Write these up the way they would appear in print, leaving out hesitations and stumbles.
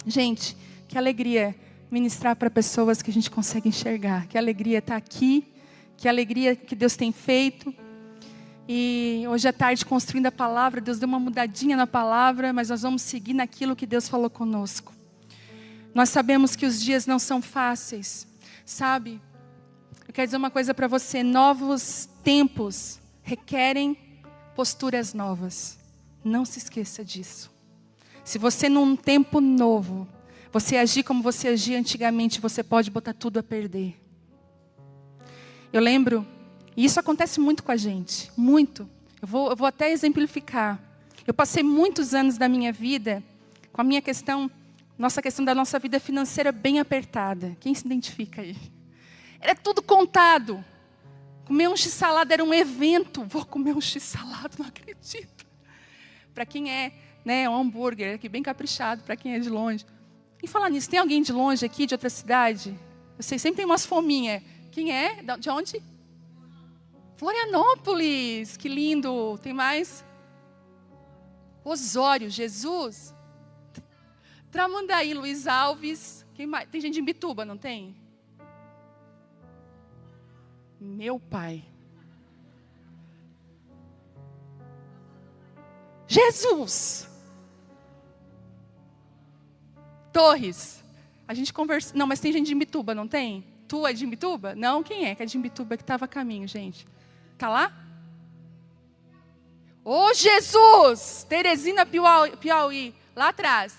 Gente, que alegria ministrar para pessoas que a gente consegue enxergar. Que alegria estar aqui. Que alegria que Deus tem feito. E hoje à tarde, construindo a palavra, Deus deu uma mudadinha na palavra, mas nós vamos seguir naquilo que Deus falou conosco. Nós sabemos que os dias não são fáceis, sabe? Eu quero dizer uma coisa para você: novos tempos requerem posturas novas. Não se esqueça disso. Se você num tempo novo, você agir como você agia antigamente, você pode botar tudo a perder. Eu lembro, e isso acontece muito com a gente, muito. Eu vou até exemplificar. Eu passei muitos anos da minha vida com a minha questão, nossa questão da nossa vida financeira bem apertada. Quem se identifica aí? Era tudo contado. Comer um x-salada era um evento. Vou comer um x-salada, não acredito. Para quem é, né, um hambúrguer, aqui bem caprichado, para quem é de longe. E falar nisso, tem alguém de longe aqui, de outra cidade? Eu sei, sempre tem umas fominhas. Quem é? De onde? Florianópolis, que lindo. Tem mais? Osório, Jesus. Tramandaí, Luiz Alves. Quem mais? Tem gente de Imbituba, não tem? Meu pai. Jesus. Torres. A gente conversa. Não, mas tem gente de Imbituba, não tem? Tu é de Imbituba? Não, quem é que é de Imbituba que estava a caminho, gente? Tá lá? Ô, Jesus! Teresina, Piauí, lá atrás.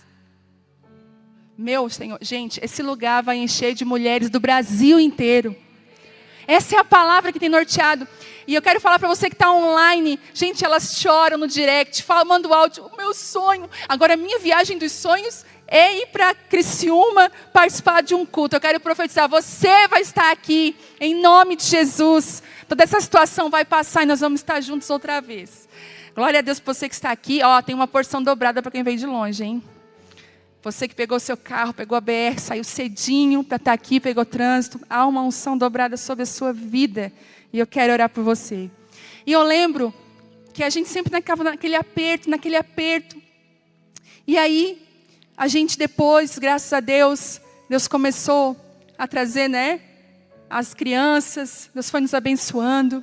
Meu Senhor, gente, esse lugar vai encher de mulheres do Brasil inteiro. Essa é a palavra que tem norteado. E eu quero falar para você que está online. Gente, elas choram no direct, manda o áudio. O meu sonho. Agora, a minha viagem dos sonhos é ir para Criciúma participar de um culto. Eu quero profetizar. Você vai estar aqui, em nome de Jesus. Toda essa situação vai passar e nós vamos estar juntos outra vez. Glória a Deus por você que está aqui. Ó, tem uma porção dobrada para quem veio de longe, hein? Você que pegou seu carro, pegou a BR, saiu cedinho para estar aqui, pegou trânsito. Há uma unção dobrada sobre a sua vida. E eu quero orar por você. E eu lembro que a gente sempre ficava naquele aperto. E aí, a gente depois, graças a Deus, Deus começou a trazer, né, as crianças. Deus foi nos abençoando.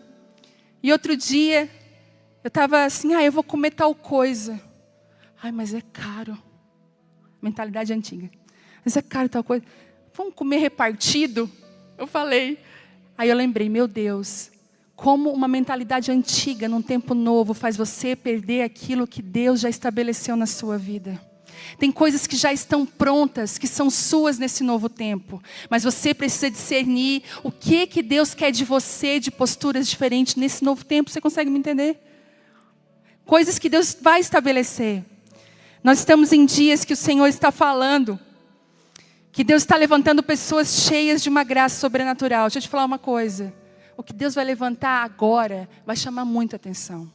E outro dia, eu estava assim, eu vou comer tal coisa. Ai, mas é caro. Mentalidade antiga. Mas é caro tal coisa. Vamos comer repartido? Eu falei. Aí eu lembrei, meu Deus, como uma mentalidade antiga num tempo novo faz você perder aquilo que Deus já estabeleceu na sua vida. Tem coisas que já estão prontas, que são suas nesse novo tempo. Mas você precisa discernir o que Deus quer de você, de posturas diferentes nesse novo tempo. Você consegue me entender? Coisas que Deus vai estabelecer. Nós estamos em dias que o Senhor está falando, que Deus está levantando pessoas cheias de uma graça sobrenatural. Deixa eu te falar uma coisa. O que Deus vai levantar agora vai chamar muita atenção.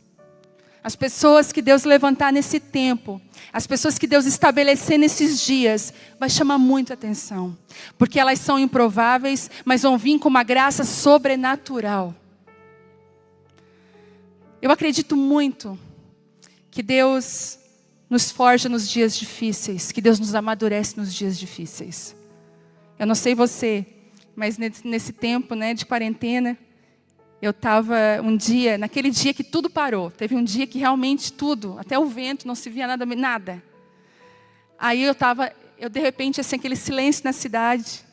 As pessoas que Deus levantar nesse tempo, as pessoas que Deus estabelecer nesses dias, vai chamar muita atenção. Porque elas são improváveis, mas vão vir com uma graça sobrenatural. Eu acredito muito que Deus nos forja nos dias difíceis, que Deus nos amadurece nos dias difíceis. Eu não sei você, mas nesse tempo, né, de quarentena, eu estava um dia, naquele dia que tudo parou. Teve um dia que realmente tudo, até o vento, não se via nada. Aí eu de repente, assim, aquele silêncio na cidade.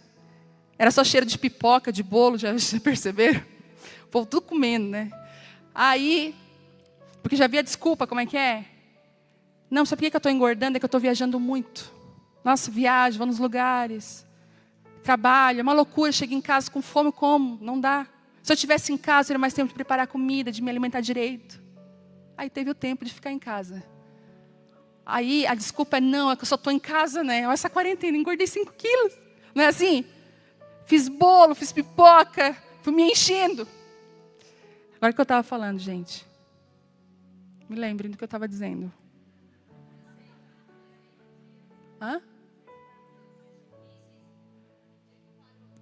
Era só cheiro de pipoca, de bolo, já perceberam? O povo tudo comendo, né? Aí, porque já havia desculpa, como é que é? Não, sabe por que eu estou engordando? É que eu estou viajando muito. Nossa, viajo, vou nos lugares. Trabalho, é uma loucura. Chego em casa com fome, como? Não dá. Se eu estivesse em casa, eu teria mais tempo de preparar comida, de me alimentar direito. Aí teve o tempo de ficar em casa. Aí a desculpa é não, é que eu só estou em casa, né? Olha essa quarentena, engordei 5 quilos. Não é assim? Fiz bolo, fiz pipoca, fui me enchendo. Agora o que eu estava falando, gente? Me lembrem do que eu estava dizendo. Hã?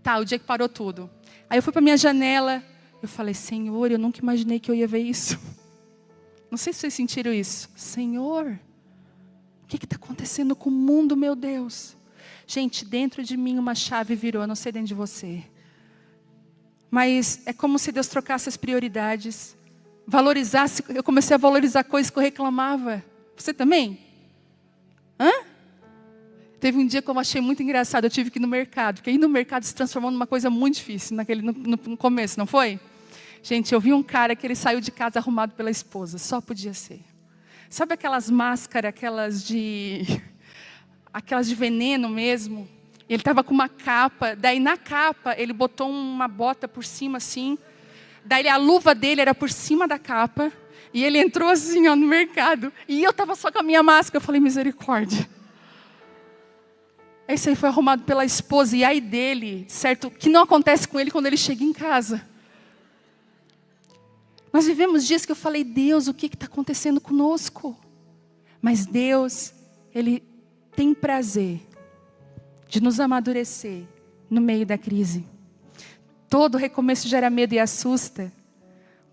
Tá, o dia que parou tudo. Aí eu fui para minha janela, eu falei, Senhor, eu nunca imaginei que eu ia ver isso. Não sei se vocês sentiram isso. Senhor, o que está acontecendo com o mundo, meu Deus? Gente, dentro de mim uma chave virou, eu não sei dentro de você. Mas é como se Deus trocasse as prioridades. Valorizasse, eu comecei a valorizar coisas que eu reclamava. Você também? Teve um dia que eu achei muito engraçado, eu tive que ir no mercado. Porque ir no mercado se transformou numa coisa muito difícil, no começo, não foi? Gente, eu vi um cara que ele saiu de casa arrumado pela esposa, só podia ser. Sabe aquelas máscaras, aquelas de veneno mesmo? Ele estava com uma capa, daí na capa ele botou uma bota por cima assim. Daí a luva dele era por cima da capa. E ele entrou assim no mercado. E eu estava só com a minha máscara, eu falei, misericórdia. Esse aí foi arrumado pela esposa, e aí dele, certo? Que não acontece com ele quando ele chega em casa. Nós vivemos dias que eu falei, Deus, o que está acontecendo conosco? Mas Deus, Ele tem prazer de nos amadurecer no meio da crise. Todo recomeço gera medo e assusta.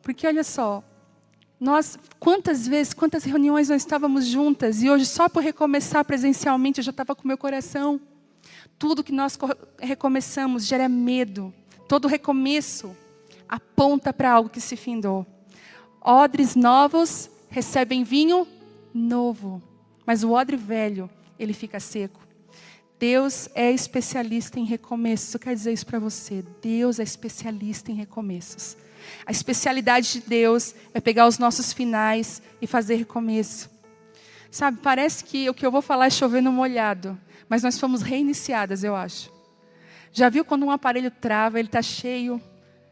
Porque olha só, quantas reuniões nós estávamos juntas, e hoje só por recomeçar presencialmente eu já estava com o meu coração. Tudo que nós recomeçamos gera medo. Todo recomeço aponta para algo que se findou. Odres novos recebem vinho novo, mas o odre velho, ele fica seco. Deus é especialista em recomeços. Eu quero dizer isso para você. Deus é especialista em recomeços. A especialidade de Deus é pegar os nossos finais e fazer recomeço. Sabe, parece que o que eu vou falar é chover no molhado, mas nós fomos reiniciadas, eu acho. Já viu quando um aparelho trava, ele está cheio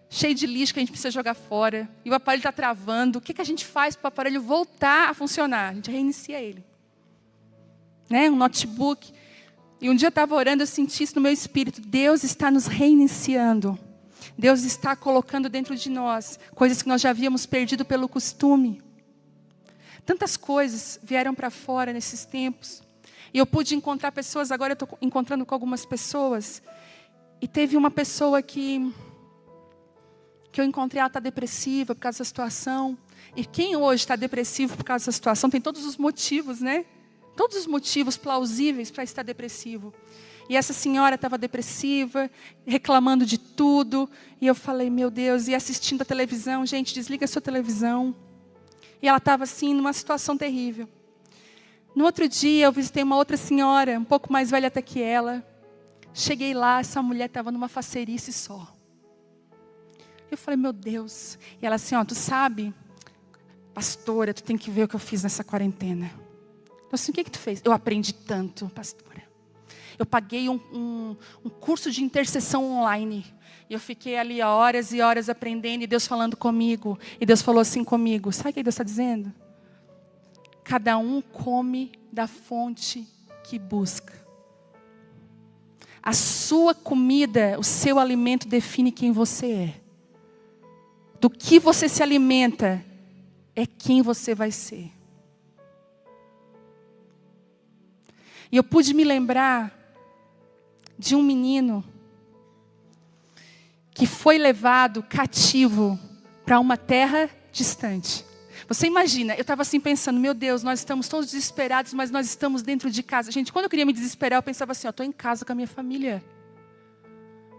de lixo que a gente precisa jogar fora, e o aparelho está travando, o que a gente faz para o aparelho voltar a funcionar? A gente reinicia ele. Um notebook. E um dia eu estava orando, eu senti isso no meu espírito. Deus está nos reiniciando. Deus está colocando dentro de nós coisas que nós já havíamos perdido pelo costume. Tantas coisas vieram para fora nesses tempos. E eu pude encontrar pessoas, agora eu estou encontrando com algumas pessoas. E teve uma pessoa que eu encontrei, ela está depressiva por causa dessa situação. E quem hoje está depressivo por causa dessa situação, tem todos os motivos, né? Todos os motivos plausíveis para estar depressivo. E essa senhora estava depressiva, reclamando de tudo. E eu falei, meu Deus, e assistindo a televisão. Gente, desliga a sua televisão. E ela estava assim, numa situação terrível. No outro dia, eu visitei uma outra senhora, um pouco mais velha até que ela. Cheguei lá, essa mulher estava numa facerice só. Eu falei, meu Deus. E ela assim, tu sabe, pastora, tu tem que ver o que eu fiz nessa quarentena. Eu assim, o que tu fez? Eu aprendi tanto, pastora. Eu paguei um curso de intercessão online. E eu fiquei ali horas e horas aprendendo, e Deus falando comigo. E Deus falou assim comigo, sabe o que Deus está dizendo? Cada um come da fonte que busca. A sua comida, o seu alimento define quem você é. Do que você se alimenta, é quem você vai ser. E eu pude me lembrar de um menino que foi levado cativo para uma terra distante. Você imagina, eu estava assim pensando, meu Deus, nós estamos todos desesperados, mas nós estamos dentro de casa. Gente, quando eu queria me desesperar, eu pensava assim, eu estou em casa com a minha família.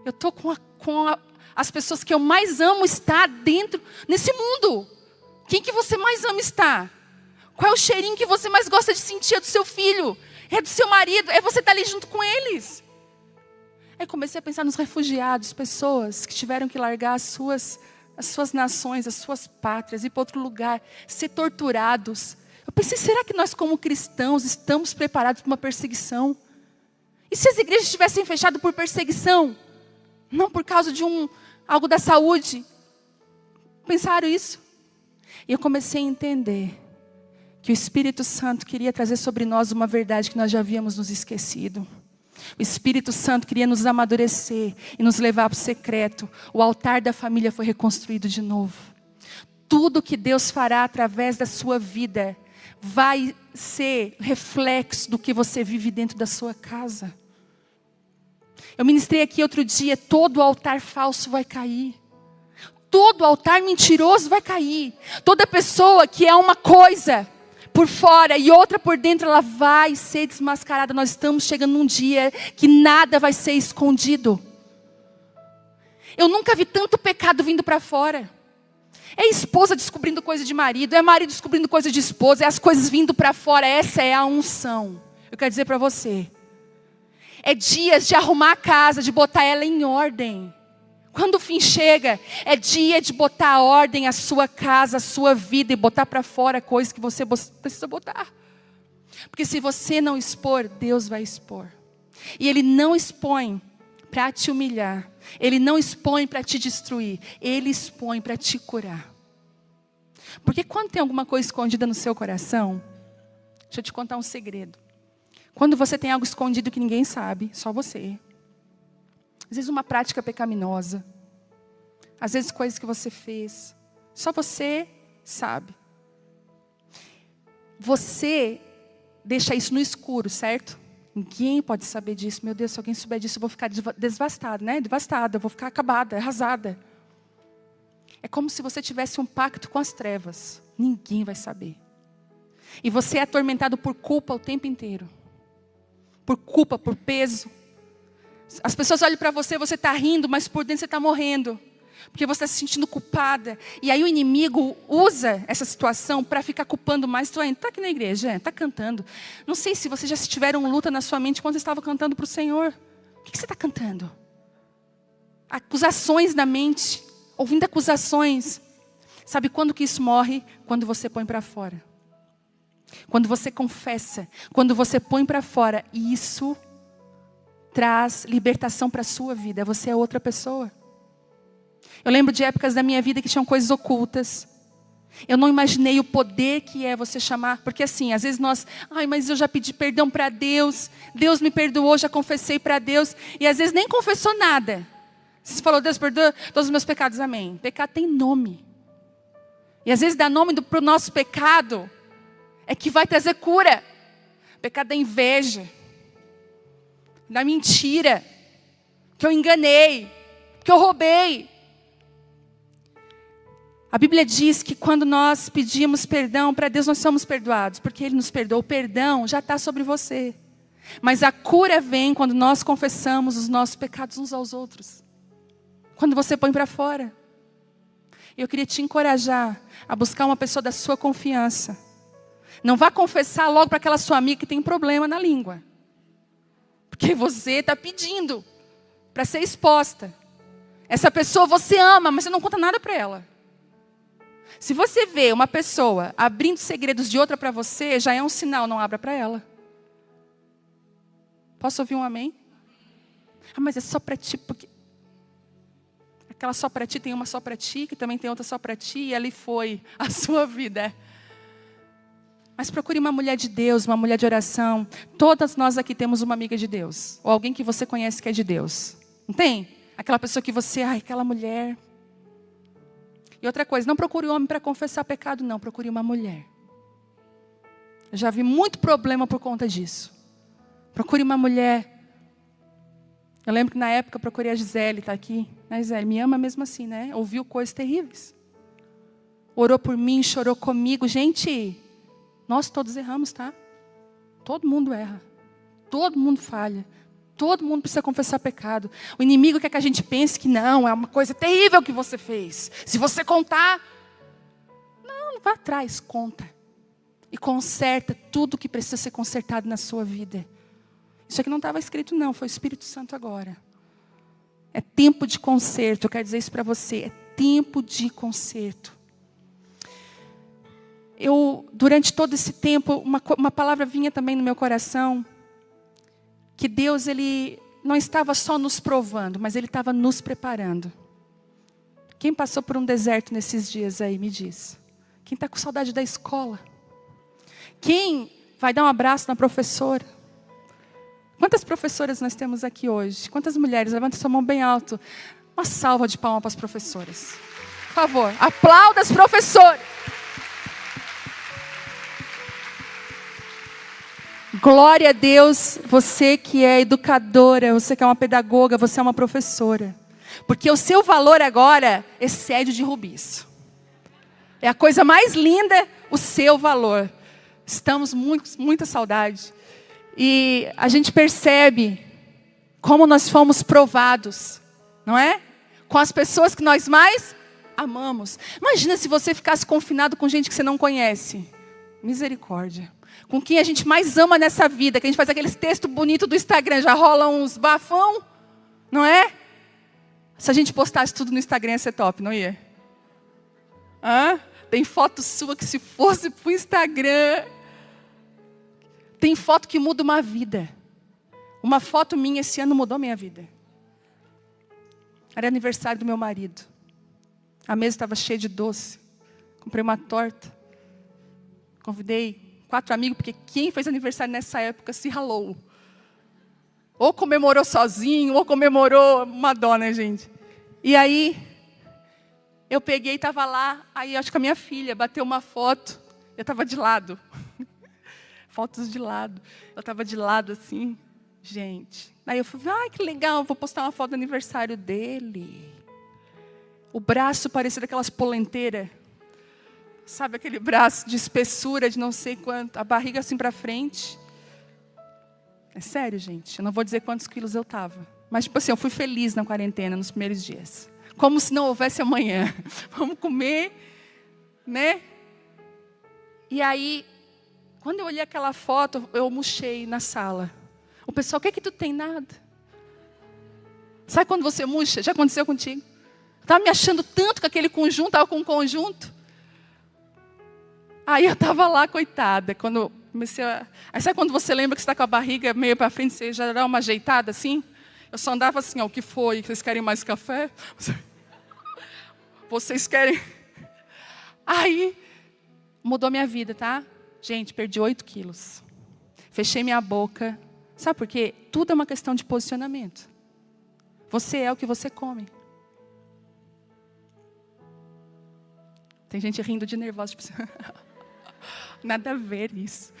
Eu estou com as pessoas que eu mais amo estar dentro, nesse mundo. Quem que você mais ama estar? Qual é o cheirinho que você mais gosta de sentir? É do seu filho? É do seu marido? É você estar ali junto com eles? Aí comecei a pensar nos refugiados, pessoas que tiveram que largar as suas nações, as suas pátrias, ir para outro lugar, ser torturados. Eu pensei, será que nós como cristãos estamos preparados para uma perseguição? E se as igrejas estivessem fechadas por perseguição? Não por causa de algo da saúde. Pensaram isso? E eu comecei a entender que o Espírito Santo queria trazer sobre nós uma verdade que nós já havíamos nos esquecido. O Espírito Santo queria nos amadurecer e nos levar para o secreto. O altar da família foi reconstruído de novo. Tudo que Deus fará através da sua vida vai ser reflexo do que você vive dentro da sua casa. Eu ministrei aqui outro dia, todo altar falso vai cair. Todo altar mentiroso vai cair. Toda pessoa que é uma coisa, por fora e outra por dentro, ela vai ser desmascarada. Nós estamos chegando num dia que nada vai ser escondido. Eu nunca vi tanto pecado vindo para fora. É esposa descobrindo coisa de marido, é marido descobrindo coisa de esposa, é as coisas vindo para fora. Essa é a unção. Eu quero dizer para você, é dias de arrumar a casa, de botar ela em ordem. Quando o fim chega, é dia de botar a ordem a sua casa, a sua vida, e botar para fora coisas que você precisa botar. Porque se você não expor, Deus vai expor. E Ele não expõe para te humilhar. Ele não expõe para te destruir. Ele expõe para te curar. Porque quando tem alguma coisa escondida no seu coração, deixa eu te contar um segredo. Quando você tem algo escondido que ninguém sabe, só você. Às vezes uma prática pecaminosa. Às vezes coisas que você fez. Só você sabe. Você deixa isso no escuro, certo? Ninguém pode saber disso. Meu Deus, se alguém souber disso, eu vou ficar devastada, né? Devastada, eu vou ficar acabada, arrasada. É como se você tivesse um pacto com as trevas. Ninguém vai saber. E você é atormentado por culpa o tempo inteiro. Por culpa, por peso. As pessoas olham para você, você está rindo, mas por dentro você está morrendo. Porque você está se sentindo culpada. E aí o inimigo usa essa situação para ficar culpando mais. Tu está aqui na igreja, está cantando. Não sei se vocês já tiveram luta na sua mente quando você estava cantando para o Senhor. O que você está cantando? Acusações na mente. Ouvindo acusações. Sabe quando que isso morre? Quando você põe para fora. Quando você confessa. Quando você põe para fora. E isso traz libertação para a sua vida. Você é outra pessoa. Eu lembro de épocas da minha vida que tinham coisas ocultas. Eu não imaginei o poder que é você chamar. Porque assim, às vezes nós... mas eu já pedi perdão para Deus. Deus me perdoou, já confessei para Deus. E às vezes nem confessou nada. Você falou, Deus perdoa todos os meus pecados, amém. Pecado tem nome. E às vezes dar nome para o nosso pecado é que vai trazer cura. Pecado da inveja. Da mentira. Que eu enganei. Que eu roubei. A Bíblia diz que quando nós pedimos perdão para Deus, nós somos perdoados. Porque Ele nos perdoou. O perdão já está sobre você. Mas a cura vem quando nós confessamos os nossos pecados uns aos outros. Quando você põe para fora. Eu queria te encorajar a buscar uma pessoa da sua confiança. Não vá confessar logo para aquela sua amiga que tem problema na língua. Porque você está pedindo para ser exposta. Essa pessoa você ama, mas você não conta nada para ela. Se você vê uma pessoa abrindo segredos de outra para você, já é um sinal, não abra para ela. Posso ouvir um amém? Mas é só para ti, porque... Aquela só para ti, tem uma só para ti, que também tem outra só para ti, e ali foi a sua vida. Mas procure uma mulher de Deus, uma mulher de oração. Todas nós aqui temos uma amiga de Deus. Ou alguém que você conhece que é de Deus. Não tem? Aquela pessoa que você, aquela mulher. E outra coisa, não procure um homem para confessar pecado, não. Procure uma mulher. Eu já vi muito problema por conta disso. Procure uma mulher. Eu lembro que na época eu procurei a Gisele, está aqui. Gisele, me ama mesmo assim, né? Ouviu coisas terríveis. Orou por mim, chorou comigo. Gente, nós todos erramos, tá? Todo mundo erra. Todo mundo falha. Todo mundo precisa confessar pecado. O inimigo quer que a gente pense que não, é uma coisa terrível que você fez. Se você contar... Não vá atrás, conta. E conserta tudo que precisa ser consertado na sua vida. Isso aqui não estava escrito não, foi o Espírito Santo agora. É tempo de conserto, eu quero dizer isso para você. É tempo de conserto. Durante todo esse tempo, uma palavra vinha também no meu coração. Que Deus, Ele não estava só nos provando, mas Ele estava nos preparando. Quem passou por um deserto nesses dias aí, me diz. Quem está com saudade da escola? Quem vai dar um abraço na professora? Quantas professoras nós temos aqui hoje? Quantas mulheres? Levanta sua mão bem alto. Uma salva de palmas para as professoras. Por favor, aplauda as professoras. Glória a Deus, você que é educadora, você que é uma pedagoga, você é uma professora. Porque o seu valor agora excede o de Rubiço. É a coisa mais linda, o seu valor. Estamos muita saudade. E a gente percebe como nós fomos provados, não é? Com as pessoas que nós mais amamos. Imagina se você ficasse confinado com gente que você não conhece. Misericórdia. Com quem a gente mais ama nessa vida, que a gente faz aqueles textos bonitos do Instagram, já rola uns bafão, não é? Se a gente postasse tudo no Instagram ia ser top, não ia? Hã? Tem foto sua que se fosse pro Instagram. Tem foto que muda uma vida. Uma foto minha esse ano mudou minha vida. Era aniversário do meu marido. A mesa estava cheia de doce. Comprei uma torta. Convidei 4 amigos, porque quem fez aniversário nessa época se ralou. Ou comemorou sozinho, ou comemorou uma dó, né, gente? E aí, eu peguei e estava lá. Aí, acho que a minha filha bateu uma foto. Eu estava de lado. Fotos de lado. Eu estava de lado assim. Gente. Aí eu falei, ai, que legal, vou postar uma foto do aniversário dele. O braço parecia daquelas polenteiras. Sabe aquele braço de espessura de não sei quanto. A barriga assim para frente. É sério, gente. Eu não vou dizer quantos quilos eu estava. Mas, tipo assim, eu fui feliz na quarentena, nos primeiros dias. Como se não houvesse amanhã. Vamos comer, né? E aí, quando eu olhei aquela foto, eu murchei na sala. O pessoal, o que é que tu tem? Nada. Sabe quando você murcha? Já aconteceu contigo? Estava me achando tanto com aquele conjunto, estava com um conjunto. Aí eu estava lá, coitada. Quando eu comecei a... Aí sabe quando você lembra que você está com a barriga meio para frente, você já dá uma ajeitada assim? Eu só andava assim, ó, o que foi? Vocês querem mais café? Vocês querem... Aí, mudou minha vida, tá? Gente, perdi 8 quilos. Fechei minha boca. Sabe por quê? Tudo é uma questão de posicionamento. Você é o que você come. Tem gente rindo de nervosa. Tipo... Nada a ver isso.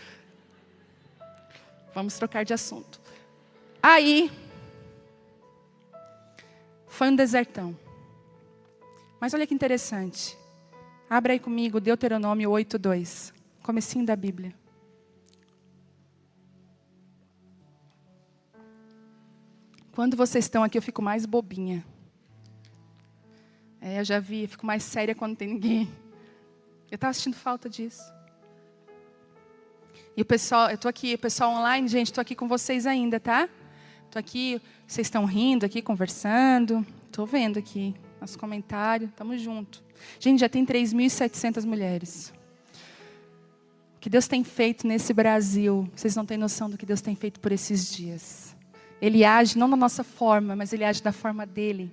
Vamos trocar de assunto. Aí, foi um desertão. Mas olha que interessante. Abra aí comigo Deuteronômio 8:2. Comecinho da Bíblia. Quando vocês estão aqui, eu fico mais bobinha. Eu já vi, eu fico mais séria quando não tem ninguém. Eu estava sentindo falta disso. E o pessoal, eu estou aqui, o pessoal online, gente, estou aqui com vocês ainda, tá? Estou aqui, vocês estão rindo aqui, conversando. Estou vendo aqui, nos comentários, estamos juntos. Gente, já tem 3.700 mulheres. O que Deus tem feito nesse Brasil, vocês não têm noção do que Deus tem feito por esses dias. Ele age não da nossa forma, mas Ele age da forma dEle.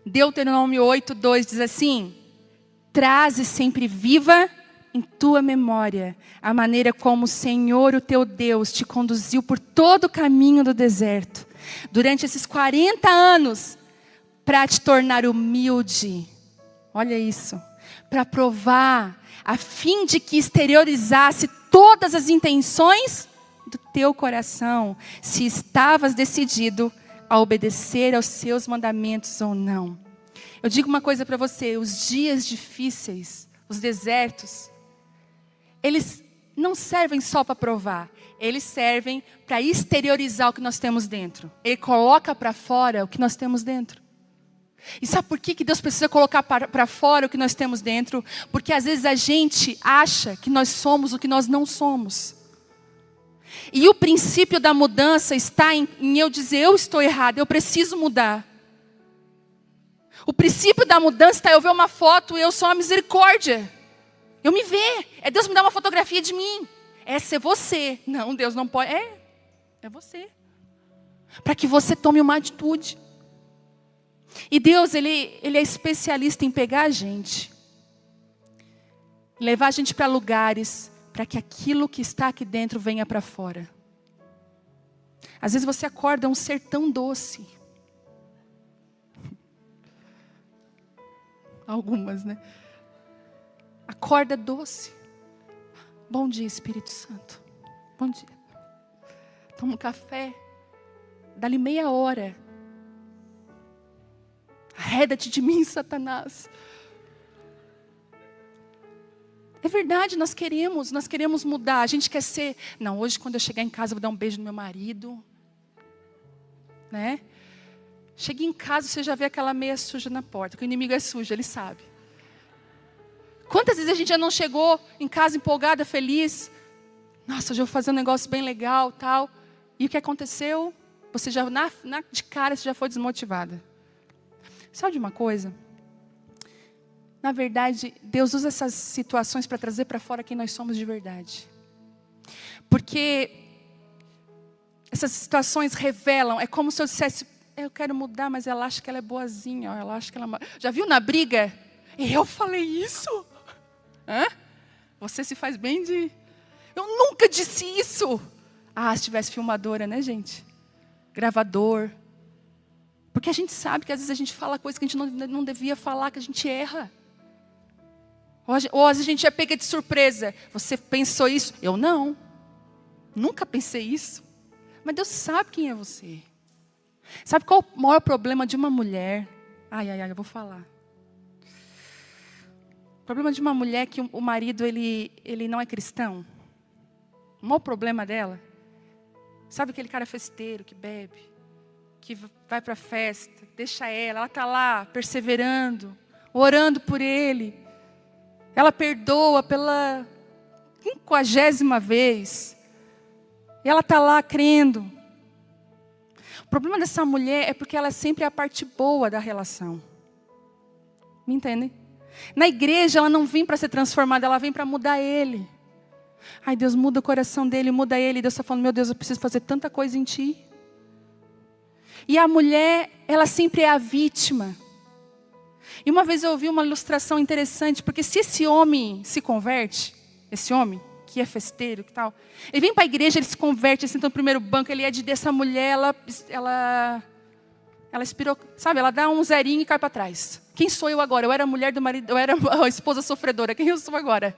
Deuteronômio 8:2 diz assim: traze sempre viva em tua memória a maneira como o Senhor, o teu Deus, te conduziu por todo o caminho do deserto, durante esses 40 anos, para te tornar humilde. Olha isso. Para provar, a fim de que exteriorizasse todas as intenções do teu coração, se estavas decidido a obedecer aos seus mandamentos ou não. Eu digo uma coisa para você, os dias difíceis, os desertos, eles não servem só para provar, eles servem para exteriorizar o que nós temos dentro. Ele coloca para fora o que nós temos dentro. E sabe por que Deus precisa colocar para fora o que nós temos dentro? Porque às vezes a gente acha que nós somos o que nós não somos. E o princípio da mudança está em eu dizer, eu estou errado, eu preciso mudar. O princípio da mudança está eu ver uma foto e eu sou uma misericórdia. Eu me ver. É Deus me dar uma fotografia de mim. Essa é você. Não, Deus não pode. É você. Para que você tome uma atitude. E Deus, Ele é especialista em pegar a gente. Levar a gente para lugares para que aquilo que está aqui dentro venha para fora. Às vezes você acorda um ser tão doce. Algumas, né? Acorda doce. Bom dia, Espírito Santo. Bom dia. Toma um café. Dali meia hora. Arreda-te de mim, Satanás. É verdade, nós queremos mudar. A gente quer ser, não, hoje quando eu chegar em casa eu vou dar um beijo no meu marido. Né? Cheguei em casa, você já vê aquela meia suja na porta, que o inimigo é sujo, ele sabe. Quantas vezes a gente já não chegou em casa empolgada, feliz? Nossa, hoje eu vou fazer um negócio bem legal, tal. E o que aconteceu? Você já, de cara, você já foi desmotivada. Sabe de uma coisa? Na verdade, Deus usa essas situações para trazer para fora quem nós somos de verdade. Porque essas situações revelam, é como se eu dissesse, eu quero mudar, mas ela acha que ela é boazinha. Ela acha que ela... Já viu na briga? Eu falei isso? Hã? Você se faz bem de... Eu nunca disse isso. Ah, se tivesse filmadora, né, gente? Gravador. Porque a gente sabe que às vezes a gente fala coisas que a gente não devia falar, que a gente erra. Ou às vezes a gente é pega de surpresa. Você pensou isso? Eu não. Nunca pensei isso. Mas Deus sabe quem é você. Sabe qual o maior problema de uma mulher? Ai, eu vou falar. O problema de uma mulher é que o marido, ele não é cristão. O maior problema dela, sabe aquele cara festeiro que bebe, que vai para a festa, deixa ela está lá perseverando, orando por ele. Ela perdoa pela 50ª vez. E ela está lá crendo. O problema dessa mulher é porque ela sempre é a parte boa da relação. Me entendem? Na igreja ela não vem para ser transformada, ela vem para mudar ele. Ai, Deus muda o coração dele, muda ele. Deus está falando, meu Deus, eu preciso fazer tanta coisa em ti. E a mulher, ela sempre é a vítima. E uma vez eu ouvi uma ilustração interessante, porque se esse homem se converte, esse homem que é festeiro, que tal, ele vem para a igreja, ele se converte, ele senta no primeiro banco, ele é dessa mulher, ela expirou, sabe, ela dá um zerinho e cai para trás. Quem sou eu agora? Eu era a mulher do marido, eu era a esposa sofredora, quem eu sou agora?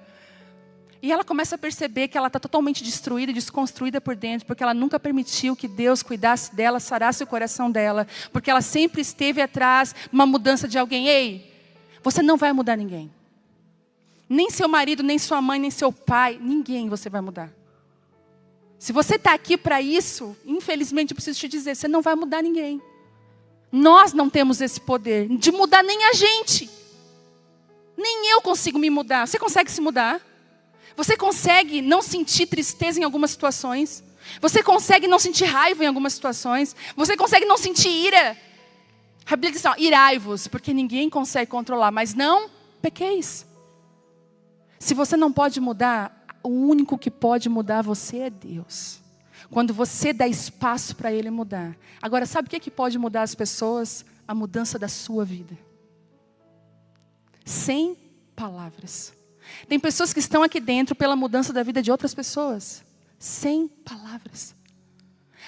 E ela começa a perceber que ela está totalmente destruída, desconstruída por dentro, porque ela nunca permitiu que Deus cuidasse dela, sarasse o coração dela, porque ela sempre esteve atrás de uma mudança de alguém. Ei, você não vai mudar ninguém. Nem seu marido, nem sua mãe, nem seu pai, ninguém você vai mudar. Se você está aqui para isso, infelizmente eu preciso te dizer, você não vai mudar ninguém. Nós não temos esse poder de mudar nem a gente. Nem eu consigo me mudar. Você consegue se mudar? Você consegue não sentir tristeza em algumas situações? Você consegue não sentir raiva em algumas situações? Você consegue não sentir ira? A Bíblia diz assim, irai-vos, porque ninguém consegue controlar, mas não pequeis. Se você não pode mudar, o único que pode mudar você é Deus. Quando você dá espaço para Ele mudar. Agora, sabe o que pode mudar as pessoas? A mudança da sua vida. Sem palavras. Tem pessoas que estão aqui dentro pela mudança da vida de outras pessoas. Sem palavras.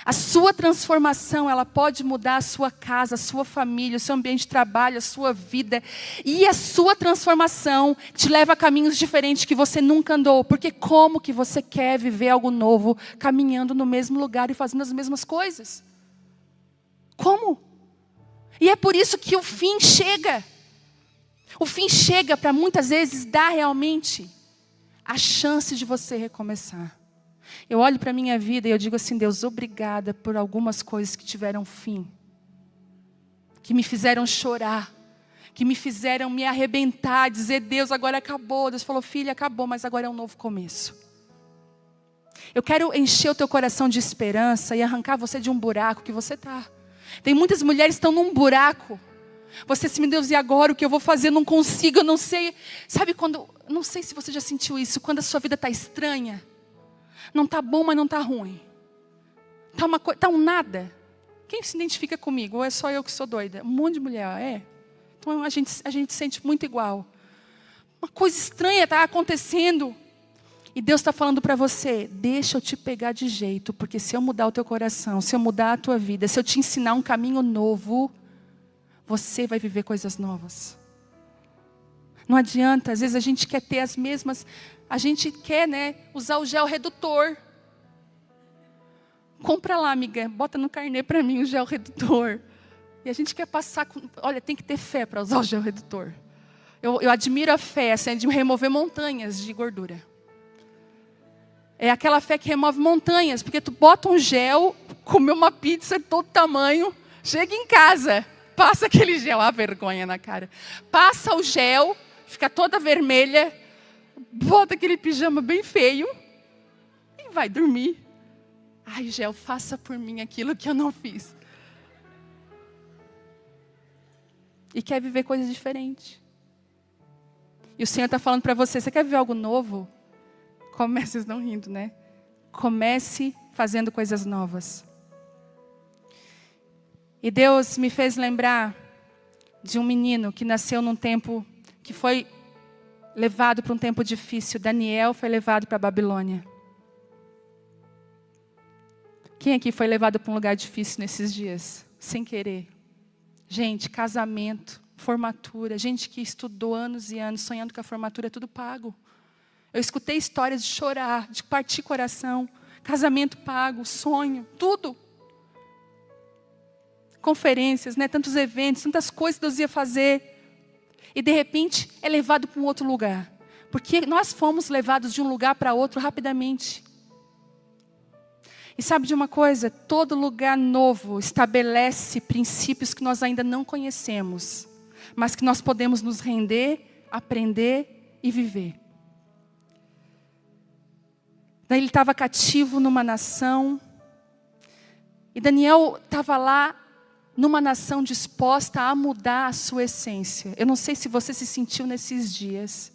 A sua transformação, ela pode mudar a sua casa, a sua família, o seu ambiente de trabalho, a sua vida. E a sua transformação te leva a caminhos diferentes que você nunca andou. Porque como que você quer viver algo novo, caminhando no mesmo lugar e fazendo as mesmas coisas? Como? E é por isso que o fim chega. O fim chega para muitas vezes dar realmente a chance de você recomeçar. Eu olho para a minha vida e eu digo assim, Deus, obrigada por algumas coisas que tiveram fim. Que me fizeram chorar. Que me fizeram me arrebentar, dizer, Deus, agora acabou. Deus falou, filha, acabou, mas agora é um novo começo. Eu quero encher o teu coração de esperança e arrancar você de um buraco que você está. Tem muitas mulheres que estão num buraco. Você assim, meu Deus, e agora o que eu vou fazer? Não consigo, eu não sei. Sabe quando, não sei se você já sentiu isso, quando a sua vida está estranha. Não está bom, mas não está ruim. Está um nada. Quem se identifica comigo? Ou é só eu que sou doida? Um monte de mulher, é? Então a gente se sente muito igual. Uma coisa estranha está acontecendo. E Deus está falando para você, deixa eu te pegar de jeito, porque se eu mudar o teu coração, se eu mudar a tua vida, se eu te ensinar um caminho novo, você vai viver coisas novas. Não adianta, às vezes a gente quer ter as mesmas, a gente quer, né, usar o gel redutor. Compra lá, amiga, bota no carnê para mim o gel redutor. E a gente quer passar, olha, tem que ter fé para usar o gel redutor. Eu admiro a fé assim, de remover montanhas de gordura. É aquela fé que remove montanhas, porque tu bota um gel, come uma pizza de todo tamanho, chega em casa, passa aquele gel, a vergonha na cara. Passa o gel, fica toda vermelha, bota aquele pijama bem feio e vai dormir. Ai, gel, faça por mim aquilo que eu não fiz. E quer viver coisas diferentes. E o Senhor está falando para você, você quer viver algo novo? Comece, vocês não rindo, né? Comece fazendo coisas novas. E Deus me fez lembrar de um menino que nasceu num tempo que foi levado para um tempo difícil. Daniel foi levado para a Babilônia. Quem aqui foi levado para um lugar difícil nesses dias? Sem querer. Gente, casamento, formatura, gente que estudou anos e anos, sonhando que a formatura é tudo pago. Eu escutei histórias de chorar, de partir coração, casamento pago, sonho, tudo. Conferências, né? Tantos eventos, tantas coisas que Deus ia fazer. E de repente é levado para um outro lugar. Porque nós fomos levados de um lugar para outro rapidamente. E sabe de uma coisa? Todo lugar novo estabelece princípios que nós ainda não conhecemos, mas que nós podemos nos render, aprender e viver. Daí ele estava cativo numa nação, e Daniel estava lá numa nação disposta a mudar a sua essência. Eu não sei se você se sentiu nesses dias,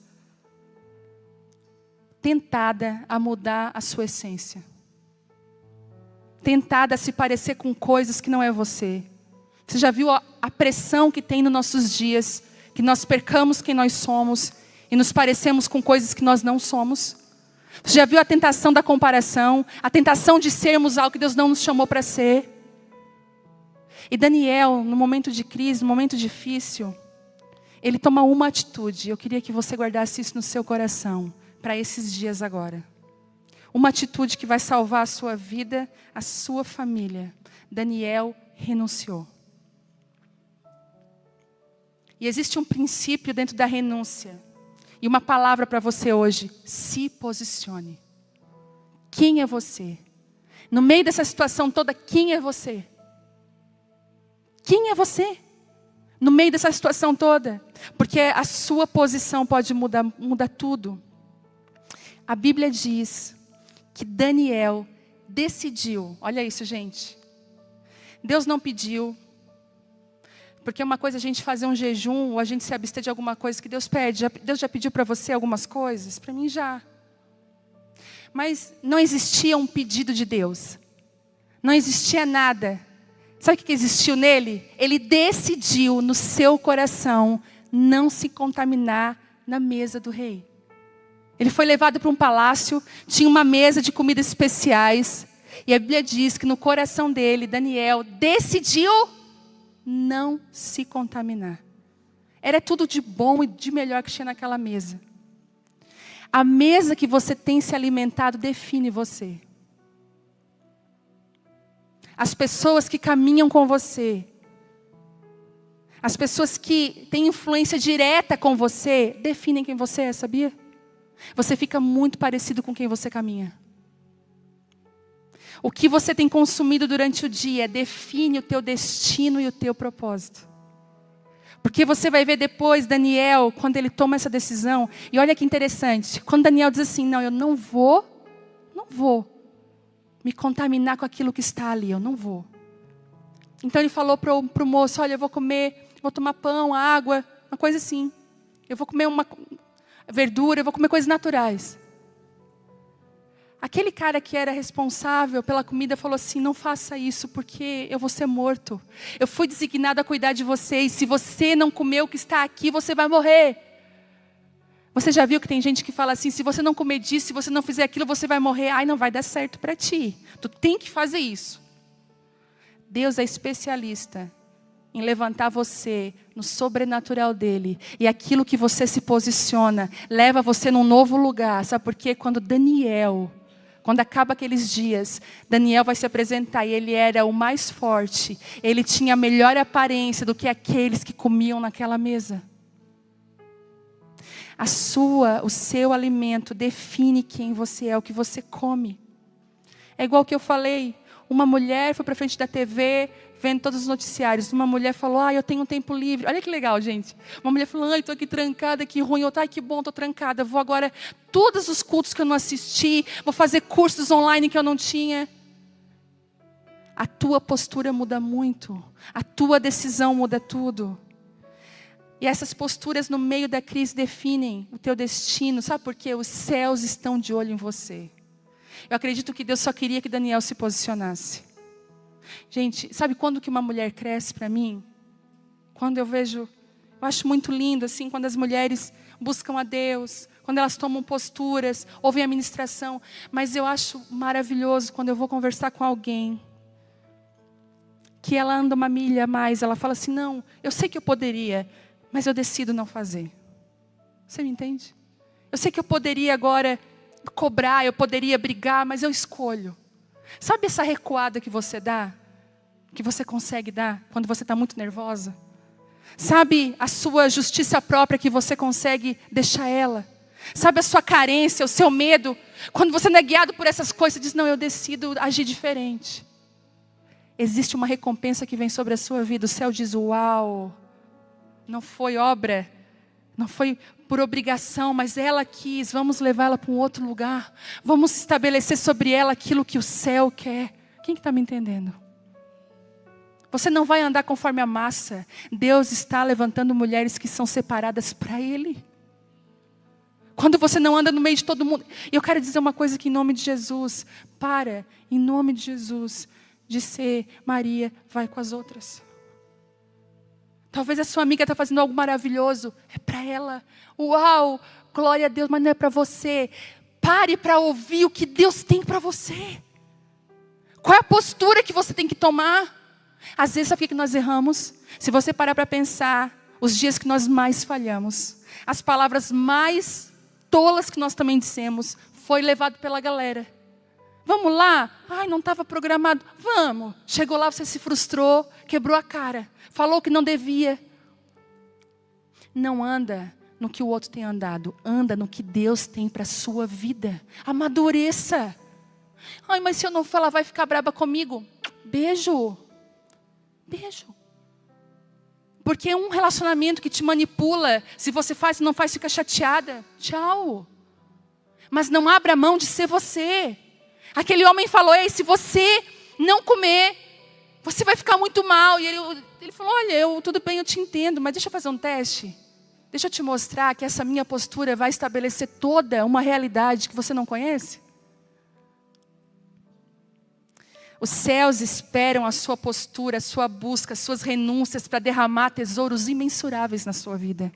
tentada a mudar a sua essência. Tentada a se parecer com coisas que não é você. Você já viu a pressão que tem nos nossos dias, que nós percamos quem nós somos e nos parecemos com coisas que nós não somos? Você já viu a tentação da comparação, a tentação de sermos algo que Deus não nos chamou para ser? E Daniel, no momento de crise, no momento difícil, ele toma uma atitude. Eu queria que você guardasse isso no seu coração, para esses dias agora. Uma atitude que vai salvar a sua vida, a sua família. Daniel renunciou. E existe um princípio dentro da renúncia. E uma palavra para você hoje. Se posicione. Quem é você? No meio dessa situação toda, quem é você? Quem é você? No meio dessa situação toda. Porque a sua posição pode mudar tudo. A Bíblia diz que Daniel decidiu. Olha isso, gente. Deus não pediu. Porque uma coisa é a gente fazer um jejum, ou a gente se abster de alguma coisa que Deus pede. Deus já pediu para você algumas coisas? Para mim já. Mas não existia um pedido de Deus. Não existia nada. Sabe o que existiu nele? Ele decidiu no seu coração não se contaminar na mesa do rei. Ele foi levado para um palácio, tinha uma mesa de comidas especiais. E a Bíblia diz que no coração dele, Daniel decidiu não se contaminar. Era tudo de bom e de melhor que tinha naquela mesa. A mesa que você tem se alimentado define você. As pessoas que caminham com você, as pessoas que têm influência direta com você, definem quem você é, sabia? Você fica muito parecido com quem você caminha. O que você tem consumido durante o dia define o teu destino e o teu propósito. Porque você vai ver depois Daniel, quando ele toma essa decisão. E olha que interessante, quando Daniel diz assim, não, eu não vou me contaminar com aquilo que está ali, eu não vou. Então ele falou para o moço, olha, eu vou tomar pão, água, uma coisa assim. Eu vou comer uma verdura, eu vou comer coisas naturais. Aquele cara que era responsável pela comida falou assim, não faça isso porque eu vou ser morto. Eu fui designado a cuidar de você e se você não comer o que está aqui, você vai morrer. Você já viu que tem gente que fala assim, se você não comer disso, se você não fizer aquilo, você vai morrer. Ai, não vai dar certo para ti. Tu tem que fazer isso. Deus é especialista em levantar você no sobrenatural dele. E aquilo que você se posiciona, leva você num novo lugar. Sabe por quê? Quando acaba aqueles dias, Daniel vai se apresentar e ele era o mais forte. Ele tinha a melhor aparência do que aqueles que comiam naquela mesa. O seu alimento define quem você é, o que você come. É igual que eu falei, uma mulher foi para frente da TV, vendo todos os noticiários. Uma mulher falou, eu tenho um tempo livre. Olha que legal, gente. Uma mulher falou, estou aqui trancada, que ruim. Outra, que bom, estou trancada. Vou agora, todos os cultos que eu não assisti, vou fazer cursos online que eu não tinha. A tua postura muda muito. A tua decisão muda tudo. E essas posturas no meio da crise definem o teu destino. Sabe por quê? Os céus estão de olho em você. Eu acredito que Deus só queria que Daniel se posicionasse. Gente, sabe quando que uma mulher cresce para mim? Quando eu acho muito lindo assim, quando as mulheres buscam a Deus, quando elas tomam posturas, ouvem a ministração. Mas eu acho maravilhoso quando eu vou conversar com alguém, que ela anda uma milha a mais, ela fala assim, não, eu sei que eu poderia, mas eu decido não fazer. Você me entende? Eu sei que eu poderia agora cobrar, eu poderia brigar, mas eu escolho. Sabe essa recuada que você dá? Que você consegue dar quando você está muito nervosa? Sabe a sua justiça própria que você consegue deixar ela? Sabe a sua carência, o seu medo? Quando você não é guiado por essas coisas, você diz, não, eu decido agir diferente. Existe uma recompensa que vem sobre a sua vida. O céu diz, uau, não foi obra, não foi por obrigação, mas ela quis, vamos levá-la para um outro lugar. Vamos estabelecer sobre ela aquilo que o céu quer. Quem está me entendendo? Você não vai andar conforme a massa. Deus está levantando mulheres que são separadas para Ele. Quando você não anda no meio de todo mundo. E eu quero dizer uma coisa aqui em nome de Jesus. Em nome de Jesus, de ser Maria, vai com as outras. Talvez a sua amiga está fazendo algo maravilhoso. É para ela. Uau, glória a Deus, mas não é para você. Pare para ouvir o que Deus tem para você. Qual é a postura que você tem que tomar? Às vezes, sabe o que nós erramos? Se você parar para pensar, os dias que nós mais falhamos, as palavras mais tolas que nós também dissemos, foi levado pela galera. Vamos lá? Ai, não estava programado. Vamos. Chegou lá, você se frustrou, quebrou a cara. Falou que não devia. Não anda no que o outro tem andado. Anda no que Deus tem para a sua vida. Amadureça. Ai, mas se eu não falar, vai ficar braba comigo. Beijo. Beijo. Porque é um relacionamento que te manipula. Se você faz, não faz, fica chateada. Tchau. Mas não abra mão de ser você. Aquele homem falou, ei, se você não comer, você vai ficar muito mal. E ele falou, olha, tudo bem, eu te entendo, mas deixa eu fazer um teste. Deixa eu te mostrar que essa minha postura vai estabelecer toda uma realidade que você não conhece. Os céus esperam a sua postura, a sua busca, as suas renúncias para derramar tesouros imensuráveis na sua vida.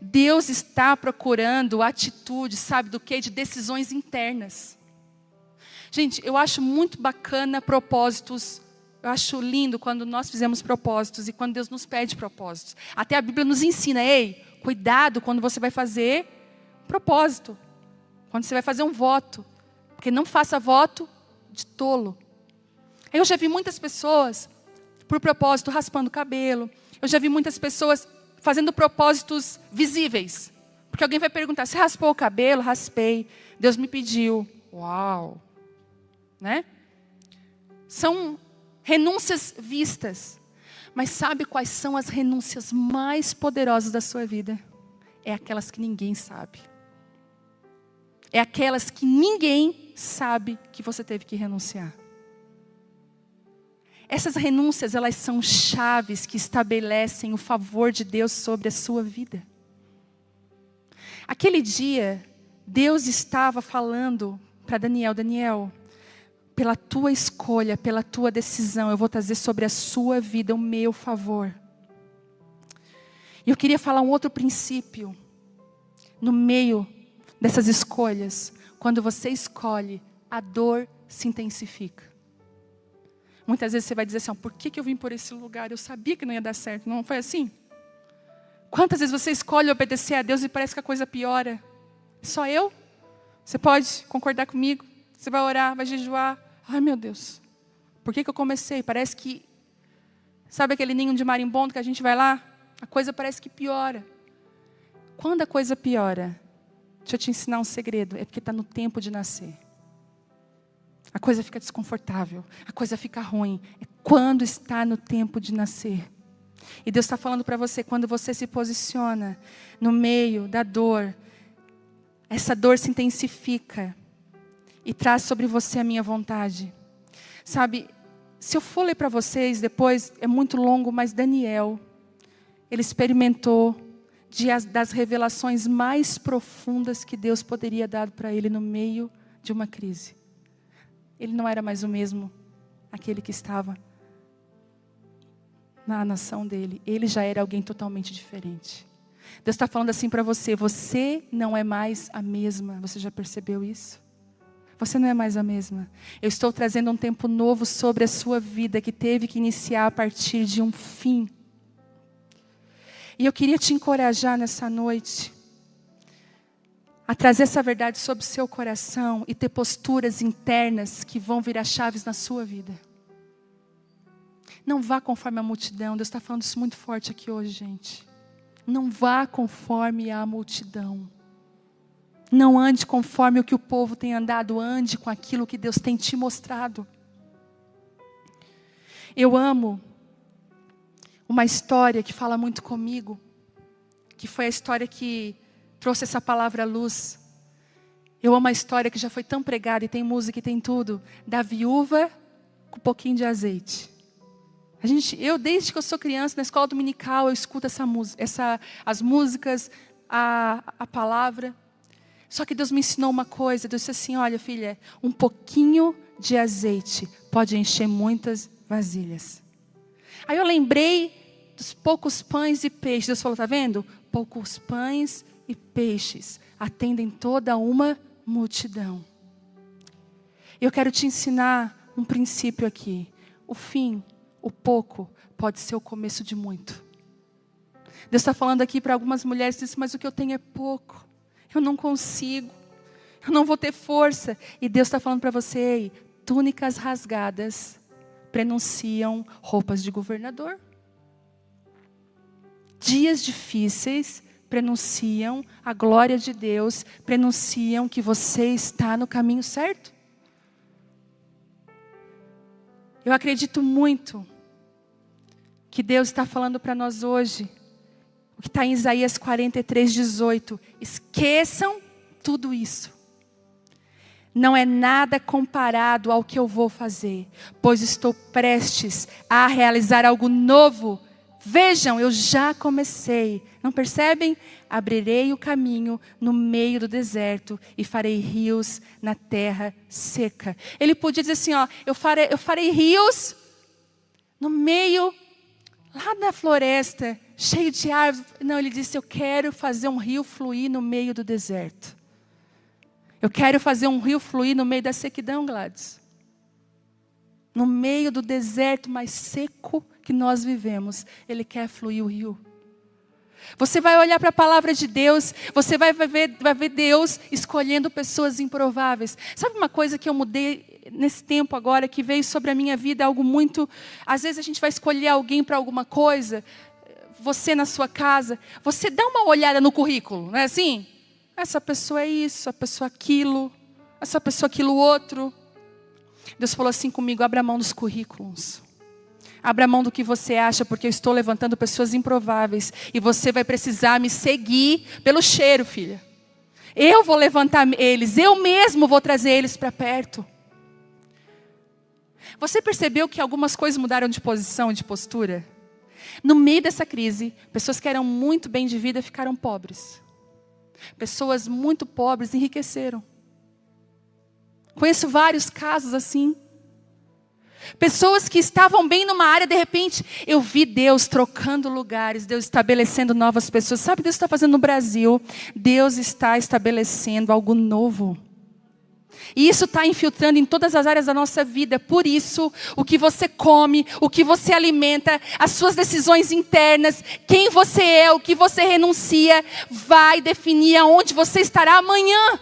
Deus está procurando atitude, sabe do quê? De decisões internas. Gente, eu acho muito bacana propósitos. Eu acho lindo quando nós fizemos propósitos e quando Deus nos pede propósitos. Até a Bíblia nos ensina, ei, cuidado quando você vai fazer propósito. Quando você vai fazer um voto. Porque não faça voto de tolo. Eu já vi muitas pessoas, por propósito, raspando o cabelo. Eu já vi muitas pessoas fazendo propósitos visíveis. Porque alguém vai perguntar, você raspou o cabelo? Raspei. Deus me pediu. Uau! Né? São renúncias vistas. Mas sabe quais são as renúncias mais poderosas da sua vida? É aquelas que ninguém sabe. É aquelas que ninguém sabe que você teve que renunciar. Essas renúncias, elas são chaves que estabelecem o favor de Deus sobre a sua vida. Aquele dia, Deus estava falando para Daniel, Daniel, pela tua escolha, pela tua decisão, eu vou trazer sobre a sua vida o meu favor. E eu queria falar um outro princípio, no meio dessas escolhas. Quando você escolhe, a dor se intensifica. Muitas vezes você vai dizer assim, por que eu vim por esse lugar? Eu sabia que não ia dar certo, não foi assim? Quantas vezes você escolhe obedecer a Deus e parece que a coisa piora? Só eu? Você pode concordar comigo? Você vai orar, vai jejuar. Ai, meu Deus, por que eu comecei? Parece que, sabe aquele ninho de marimbondo que a gente vai lá? A coisa parece que piora. quando a coisa piora, deixa eu te ensinar um segredo, é porque está no tempo de nascer. A coisa fica desconfortável, a coisa fica ruim, é quando está no tempo de nascer. E Deus está falando para você, quando você se posiciona no meio da dor, essa dor se intensifica e traz sobre você a minha vontade. Sabe, se eu for ler para vocês depois, é muito longo, mas Daniel, ele experimentou das revelações mais profundas que Deus poderia dar para ele no meio de uma crise. Ele não era mais o mesmo, aquele que estava na nação dele. Ele já era alguém totalmente diferente. Deus está falando assim para você, você não é mais a mesma. Você já percebeu isso? Você não é mais a mesma. Eu estou trazendo um tempo novo sobre a sua vida, que teve que iniciar a partir de um fim. E eu queria te encorajar nessa noite a trazer essa verdade sobre o seu coração e ter posturas internas que vão virar chaves na sua vida. Não vá conforme a multidão. Deus está falando isso muito forte aqui hoje, gente. Não vá conforme a multidão. Não ande conforme o que o povo tem andado. Ande com aquilo que Deus tem te mostrado. Eu amo uma história que fala muito comigo, que foi a história que trouxe essa palavra à luz. Eu amo a história que já foi tão pregada, e tem música e tem tudo, da viúva com um pouquinho de azeite. Desde que eu sou criança, na escola dominical, eu escuto as músicas, a palavra. Só que Deus me ensinou uma coisa. Deus disse assim, olha filha, um pouquinho de azeite pode encher muitas vasilhas. Aí eu lembrei dos poucos pães e peixes. Deus falou, está vendo? Poucos pães e peixes atendem toda uma multidão. Eu quero te ensinar um princípio aqui. O fim, o pouco, pode ser o começo de muito. Deus está falando aqui para algumas mulheres que dizem, mas o que eu tenho é pouco. Eu não consigo. Eu não vou ter força. E Deus está falando para você, ei, túnicas rasgadas prenunciam roupas de governador. Dias difíceis prenunciam a glória de Deus, prenunciam que você está no caminho certo. Eu acredito muito que Deus está falando para nós hoje, o que está em Isaías 43:18. Esqueçam tudo isso. Não é nada comparado ao que eu vou fazer, pois estou prestes a realizar algo novo. Vejam, eu já comecei. Não percebem? Abrirei o caminho no meio do deserto e farei rios na terra seca. Ele podia dizer assim, ó, eu farei rios no meio, lá na floresta, cheio de árvores. Não, ele disse, eu quero fazer um rio fluir no meio do deserto. Eu quero fazer um rio fluir no meio da sequidão, Gladys. No meio do deserto mais seco que nós vivemos, Ele quer fluir o rio. Você vai olhar para a palavra de Deus, você vai ver Deus escolhendo pessoas improváveis. Sabe uma coisa que eu mudei nesse tempo agora, que veio sobre a minha vida, algo muito... Às vezes a gente vai escolher alguém para alguma coisa, você na sua casa, você dá uma olhada no currículo, não é assim? Essa pessoa é isso, essa pessoa aquilo, essa pessoa aquilo outro. Deus falou assim comigo, abra mão dos currículos. Abra mão do que você acha, porque eu estou levantando pessoas improváveis. E você vai precisar me seguir pelo cheiro, filha. Eu vou levantar eles, eu mesmo vou trazer eles para perto. Você percebeu que algumas coisas mudaram de posição, de postura? No meio dessa crise, pessoas que eram muito bem de vida ficaram pobres. Pessoas muito pobres enriqueceram. Conheço vários casos assim. Pessoas que estavam bem numa área, de repente, eu vi Deus trocando lugares, Deus estabelecendo novas pessoas. Sabe o que Deus está fazendo no Brasil? Deus está estabelecendo algo novo. E isso está infiltrando em todas as áreas da nossa vida. Por isso, o que você come, o que você alimenta, as suas decisões internas, quem você é, o que você renuncia, vai definir aonde você estará amanhã.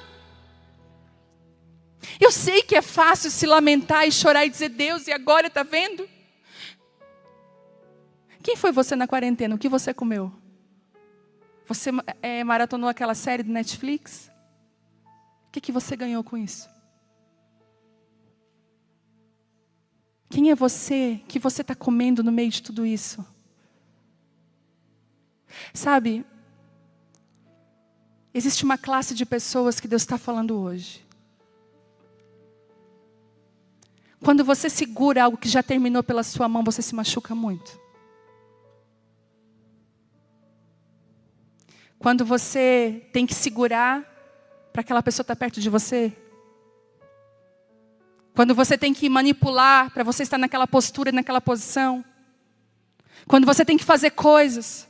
Eu sei que é fácil se lamentar e chorar e dizer, Deus, e agora, está vendo? Quem foi você na quarentena? O que você comeu? Você maratonou aquela série do Netflix? O que você ganhou com isso? Quem é você que você está comendo no meio de tudo isso? Sabe, existe uma classe de pessoas que Deus está falando hoje. Quando você segura algo que já terminou pela sua mão, você se machuca muito. Quando você tem que segurar para aquela pessoa estar perto de você. Quando você tem que manipular para você estar naquela postura, naquela posição. Quando você tem que fazer coisas.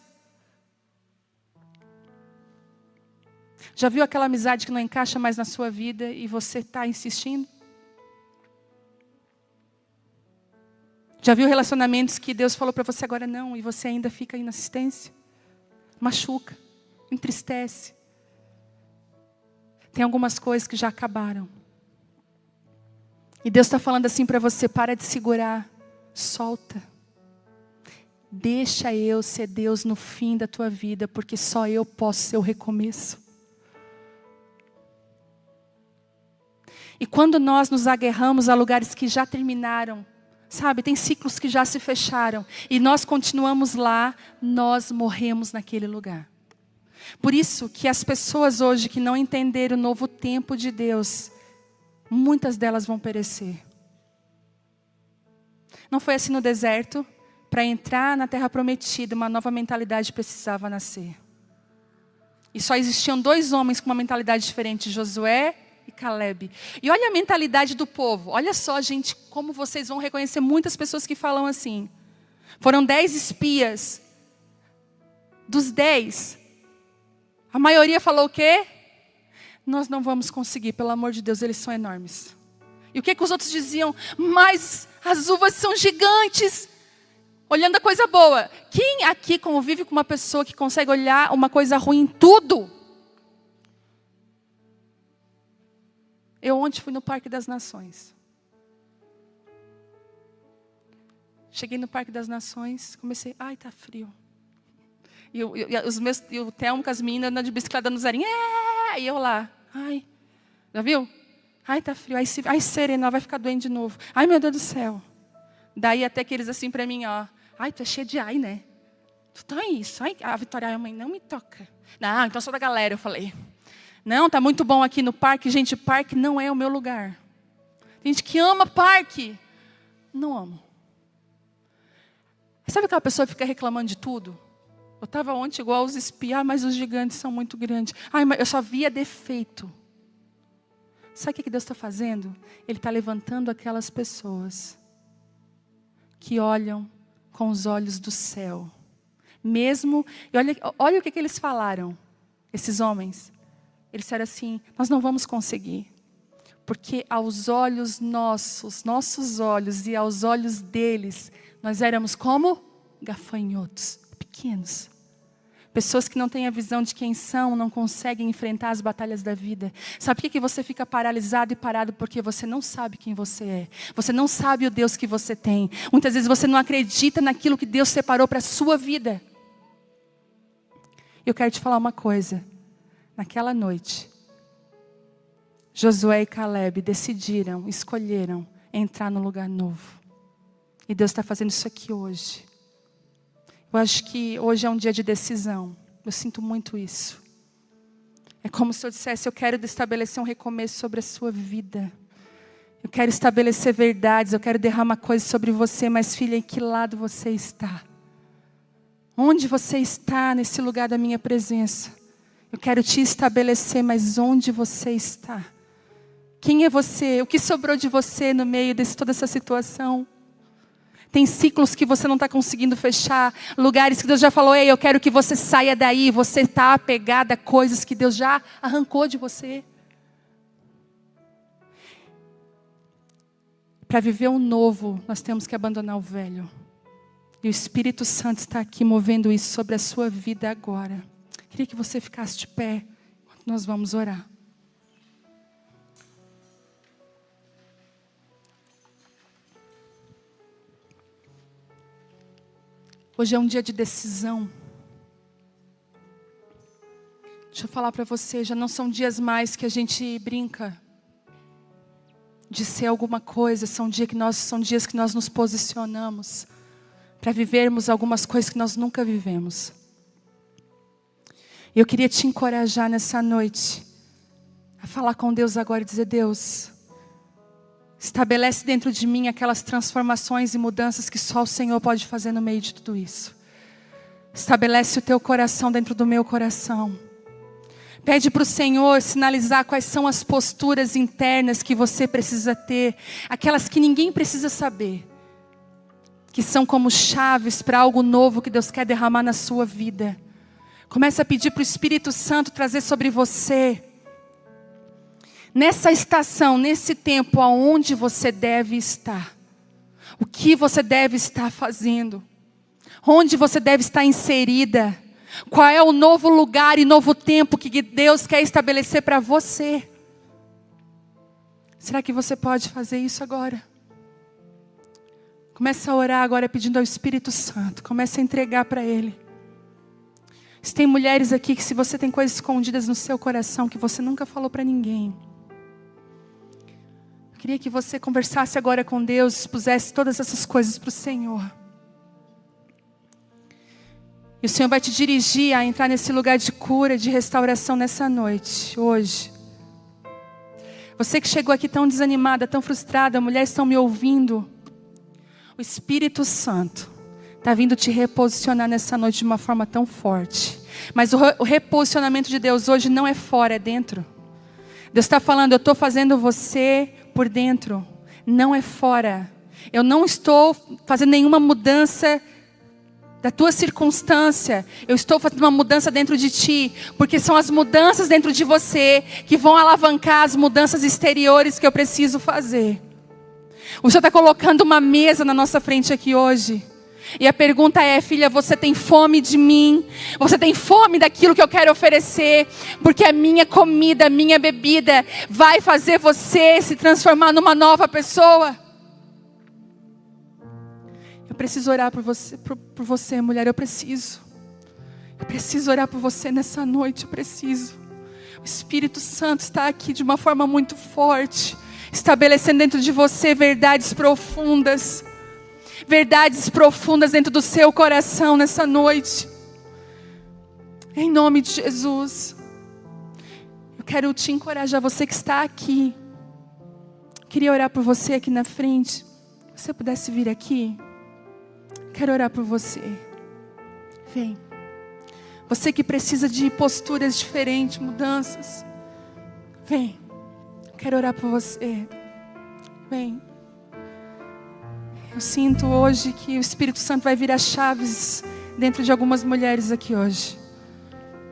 Já viu aquela amizade que não encaixa mais na sua vida e você está insistindo? Já viu relacionamentos que Deus falou para você agora não e você ainda fica aí na insistência? Machuca, entristece. Tem algumas coisas que já acabaram. E Deus está falando assim para você, para de segurar, solta. Deixa eu ser Deus no fim da tua vida, porque só eu posso ser o recomeço. E quando nós nos agarramos a lugares que já terminaram, sabe, tem ciclos que já se fecharam, e nós continuamos lá, nós morremos naquele lugar. Por isso que as pessoas hoje que não entenderam o novo tempo de Deus, muitas delas vão perecer. Não foi assim no deserto. Para entrar na terra prometida, uma nova mentalidade precisava nascer. E só existiam 2 homens com uma mentalidade diferente, Josué e Caleb. E olha a mentalidade do povo. Olha só, gente, como vocês vão reconhecer muitas pessoas que falam assim. Foram 10 espias. Dos 10, a maioria falou o quê? Nós não vamos conseguir, pelo amor de Deus, eles são enormes. E o que os outros diziam? Mas as uvas são gigantes. Olhando a coisa boa. Quem aqui convive com uma pessoa que consegue olhar uma coisa ruim em tudo? Eu ontem fui no Parque das Nações. Cheguei no Parque das Nações, comecei, ai, tá frio. E o Thelmo com as meninas andando de bicicleta no zerinho. E eu lá, ai, já viu? Ai, tá frio. Ai, Serena, vai ficar doente de novo. Ai, meu Deus do céu. Daí até que eles assim para mim, ó. Ai, tu é cheia de ai, né? Tu tá isso. Ai, a Vitória, a mãe, não me toca. Não, então sou da galera, eu falei. Não, tá muito bom aqui no parque. Gente, parque não é o meu lugar. Tem gente que ama parque. Não amo. Sabe aquela pessoa que fica reclamando de tudo? Eu estava ontem igual aos espias, mas os gigantes são muito grandes. Ai, mas eu só via defeito. Sabe o que Deus está fazendo? Ele está levantando aquelas pessoas que olham com os olhos do céu. Mesmo, e olha o que eles falaram, esses homens. Eles disseram assim, nós não vamos conseguir. Porque aos olhos nossos olhos e aos olhos deles, nós éramos como gafanhotos, pequenos. Pessoas que não têm a visão de quem são, não conseguem enfrentar as batalhas da vida. Sabe por que você fica paralisado e parado? Porque você não sabe quem você é. Você não sabe o Deus que você tem. Muitas vezes você não acredita naquilo que Deus separou para a sua vida. Eu quero te falar uma coisa. Naquela noite, Josué e Caleb decidiram, escolheram entrar no lugar novo. E Deus está fazendo isso aqui hoje. Eu acho que hoje é um dia de decisão. Eu sinto muito isso. É como se eu dissesse, eu quero estabelecer um recomeço sobre a sua vida. Eu quero estabelecer verdades, eu quero derramar coisas sobre você. Mas filha, em que lado você está? Onde você está nesse lugar da minha presença? Eu quero te estabelecer, mas onde você está? Quem é você? O que sobrou de você no meio de toda essa situação? Tem ciclos que você não está conseguindo fechar. Lugares que Deus já falou, ei, eu quero que você saia daí. Você está apegada a coisas que Deus já arrancou de você. Para viver um novo, nós temos que abandonar o velho. E o Espírito Santo está aqui movendo isso sobre a sua vida agora. Queria que você ficasse de pé, enquanto nós vamos orar. Hoje é um dia de decisão. Deixa eu falar para você, já não são dias mais que a gente brinca de ser alguma coisa, são dias que nós nos posicionamos para vivermos algumas coisas que nós nunca vivemos. E eu queria te encorajar nessa noite a falar com Deus agora e dizer: Deus, estabelece dentro de mim aquelas transformações e mudanças que só o Senhor pode fazer no meio de tudo isso. Estabelece o teu coração dentro do meu coração. Pede para o Senhor sinalizar quais são as posturas internas que você precisa ter, aquelas que ninguém precisa saber, que são como chaves para algo novo que Deus quer derramar na sua vida. Comece a pedir para o Espírito Santo trazer sobre você, nessa estação, nesse tempo, aonde você deve estar, o que você deve estar fazendo, onde você deve estar inserida. Qual é o novo lugar e novo tempo que Deus quer estabelecer para você? Será que você pode fazer isso agora? Comece a orar agora pedindo ao Espírito Santo. Comece a entregar para Ele. Se tem mulheres aqui que se você tem coisas escondidas no seu coração que você nunca falou para ninguém, eu queria que você conversasse agora com Deus, expusesse todas essas coisas para o Senhor. E o Senhor vai te dirigir a entrar nesse lugar de cura, de restauração nessa noite, hoje. Você que chegou aqui tão desanimada, tão frustrada, mulheres estão me ouvindo. O Espírito Santo está vindo te reposicionar nessa noite de uma forma tão forte. Mas o reposicionamento de Deus hoje não é fora, é dentro. Deus está falando: eu estou fazendo você por dentro, não é fora. Eu não estou fazendo nenhuma mudança da tua circunstância, eu estou fazendo uma mudança dentro de ti, porque são as mudanças dentro de você que vão alavancar as mudanças exteriores que eu preciso fazer. O Senhor está colocando uma mesa na nossa frente aqui hoje, e a pergunta é: filha, você tem fome de mim? Você tem fome daquilo que eu quero oferecer? Porque a minha comida, a minha bebida vai fazer você se transformar numa nova pessoa. Eu preciso orar por você, mulher, eu preciso orar por você nessa noite, eu preciso. O Espírito Santo está aqui de uma forma muito forte, estabelecendo dentro de você verdades profundas dentro do seu coração nessa noite. Em nome de Jesus. Eu quero te encorajar, você que está aqui. Queria orar por você aqui na frente. Se você pudesse vir aqui. Quero orar por você. Vem. Você que precisa de posturas diferentes, mudanças. Vem. Quero orar por você. Vem. Eu sinto hoje que o Espírito Santo vai virar chaves dentro de algumas mulheres aqui hoje.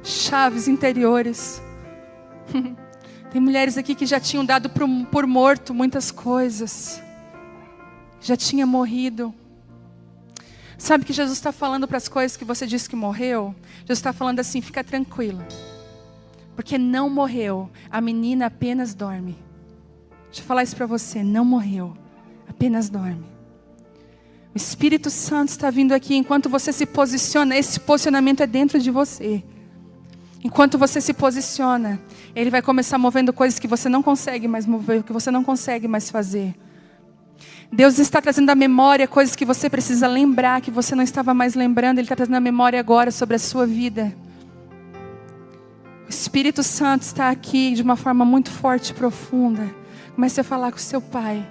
Chaves interiores. Tem mulheres aqui que já tinham dado por morto muitas coisas. Já tinha morrido. Sabe que Jesus está falando para as coisas que você disse que morreu? Jesus está falando assim: fica tranquila. Porque não morreu, a menina apenas dorme. Deixa eu falar isso para você: não morreu, apenas dorme. O Espírito Santo está vindo aqui enquanto você se posiciona. Esse posicionamento é dentro de você. Enquanto você se posiciona, Ele vai começar movendo coisas que você não consegue mais mover, que você não consegue mais fazer. Deus está trazendo à memória coisas que você precisa lembrar, que você não estava mais lembrando. Ele está trazendo à memória agora sobre a sua vida. O Espírito Santo está aqui de uma forma muito forte e profunda. Comece a falar com o seu Pai.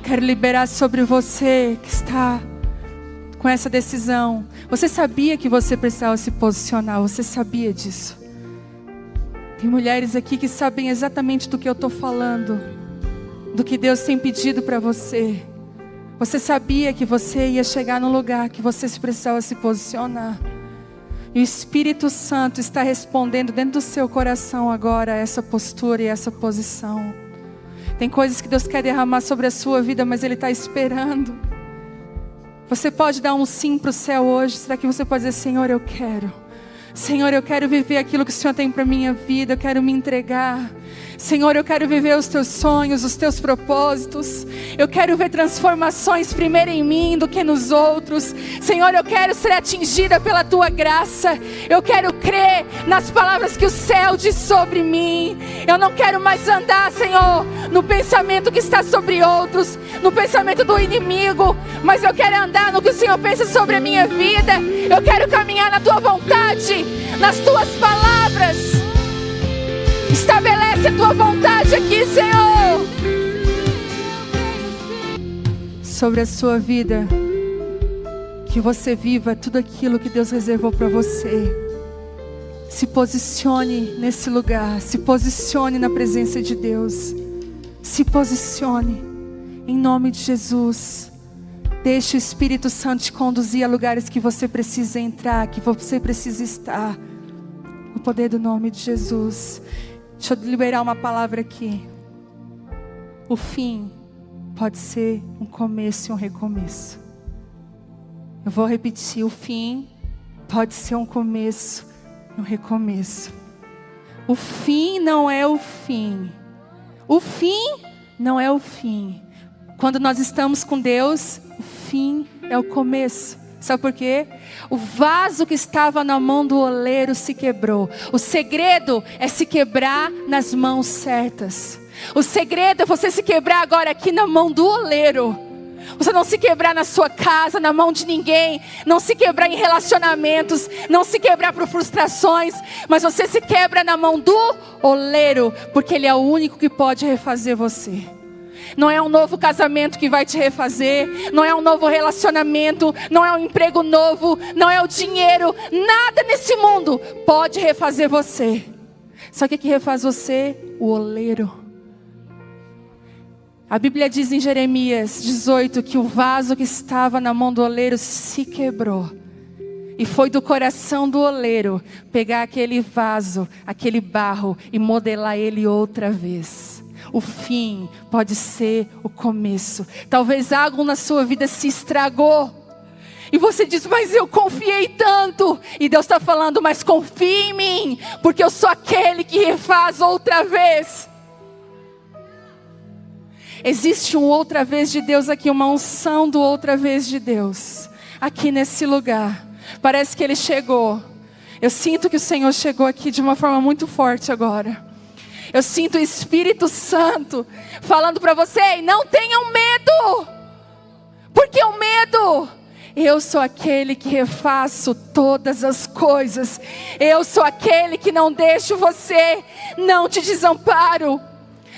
Quero liberar sobre você que está com essa decisão. Você sabia que você precisava se posicionar, você sabia disso. Tem mulheres aqui que sabem exatamente do que eu estou falando, do que Deus tem pedido para você. Você sabia que você ia chegar no lugar que você precisava se posicionar. E o Espírito Santo está respondendo dentro do seu coração agora essa postura e essa posição. Tem coisas que Deus quer derramar sobre a sua vida, mas Ele está esperando. Você pode dar um sim para o céu hoje? Será que você pode dizer: Senhor, eu quero. Senhor, eu quero viver aquilo que o Senhor tem para minha vida, eu quero me entregar. Senhor, eu quero viver os teus sonhos, os teus propósitos. Eu quero ver transformações primeiro em mim do que nos outros. Senhor, eu quero ser atingida pela tua graça. Eu quero crer nas palavras que o céu diz sobre mim. Eu não quero mais andar, Senhor, no pensamento que está sobre outros, no pensamento do inimigo, mas eu quero andar no que o Senhor pensa sobre a minha vida. Eu quero caminhar na tua vontade, nas tuas palavras. Estabelece a tua vontade aqui, Senhor, sobre a sua vida. Que você viva tudo aquilo que Deus reservou para você. Se posicione nesse lugar, se posicione na presença de Deus. Se posicione em nome de Jesus. Deixe o Espírito Santo te conduzir a lugares que você precisa entrar, que você precisa estar. No poder do nome de Jesus. Deixa eu liberar uma palavra aqui. O fim pode ser um começo e um recomeço. Eu vou repetir. O fim pode ser um começo e um recomeço. O fim não é o fim. O fim não é o fim. Quando nós estamos com Deus, o fim é o começo. Sabe por quê? O vaso que estava na mão do oleiro se quebrou. O segredo é se quebrar nas mãos certas. O segredo é você se quebrar agora aqui na mão do oleiro. Você não se quebrar na sua casa, na mão de ninguém. Não se quebrar em relacionamentos. Não se quebrar por frustrações. Mas você se quebra na mão do oleiro. Porque ele é o único que pode refazer você. Não é um novo casamento que vai te refazer. Não é um novo relacionamento. Não é um emprego novo. Não é o dinheiro. Nada nesse mundo pode refazer você. Sabe o que refaz você? O oleiro. A Bíblia diz em Jeremias 18 que o vaso que estava na mão do oleiro se quebrou. E foi do coração do oleiro pegar aquele vaso, aquele barro e modelar ele outra vez. O fim pode ser o começo. Talvez algo na sua vida se estragou. E você diz, mas eu confiei tanto. E Deus está falando, mas confie em mim. Porque eu sou aquele que refaz outra vez. Existe um outra vez de Deus aqui. Uma unção do outra vez de Deus. Aqui nesse lugar. Parece que Ele chegou. Eu sinto que o Senhor chegou aqui de uma forma muito forte agora. Eu sinto o Espírito Santo falando para você, não tenham medo. Porque o medo, eu sou aquele que refaço todas as coisas. Eu sou aquele que não deixo você, não te desamparo.